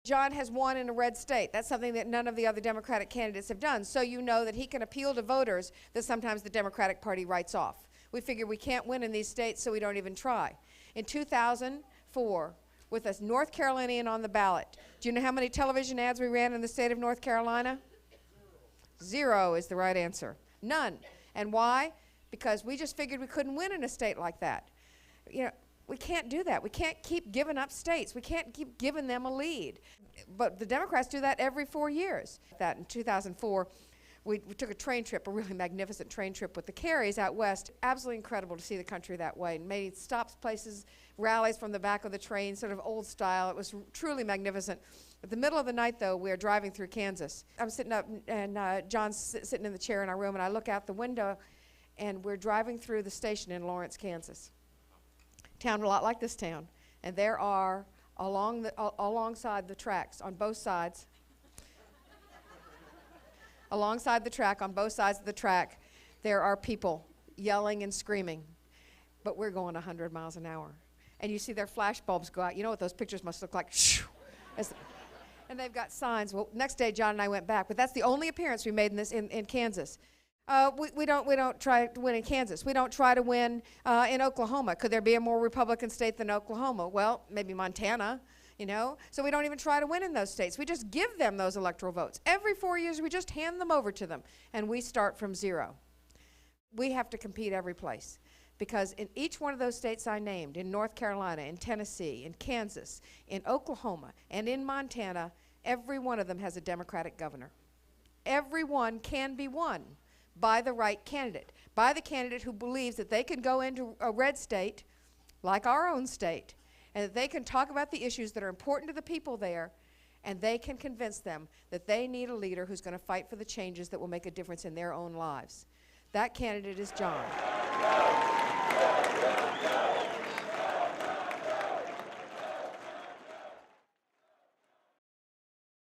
John has won in a red state. That's something that none of the other Democratic candidates have done. So you know that he can appeal to voters that sometimes the Democratic Party writes off. We figure we can't win in these states, so we don't even try. In 2004, with a North Carolinian on the ballot, do you know how many television ads we ran in the state of North Carolina? 0 is the right answer. None. And why? Because we just figured we couldn't win in a state like that. You know, we can't do that. We can't keep giving up states. We can't keep giving them a lead. But the Democrats do that every 4 years. That in 2004, we took a train trip, a really magnificent train trip with the Carries out west. Absolutely incredible to see the country that way. Made stops places, rallies from the back of the train, sort of old style. It was truly magnificent. At the middle of the night, though, we are driving through Kansas. I'm sitting up, and John's sitting in the chair in our room, and I look out the window, and we're driving through the station in Lawrence, Kansas. Town a lot like this town. And there are, alongside the tracks on both sides, alongside the track, on both sides of the track, there are people yelling and screaming. But we're going 100 miles an hour. And you see their flash bulbs go out. You know what those pictures must look like? And they've got signs. Well, next day, John and I went back. But that's the only appearance we made in Kansas. We don't try to win in Kansas. We don't try to win in Oklahoma. Could there be a more Republican state than Oklahoma? Well, maybe Montana, you know. So we don't even try to win in those states. We just give them those electoral votes. Every 4 years, we just hand them over to them, and we start from 0. We have to compete every place, because in each one of those states I named, in North Carolina, in Tennessee, in Kansas, in Oklahoma, and in Montana, every one of them has a Democratic governor. Every one can be won by the right candidate, by the candidate who believes that they can go into a red state, like our own state, and that they can talk about the issues that are important to the people there, and they can convince them that they need a leader who's going to fight for the changes that will make a difference in their own lives. That candidate is John.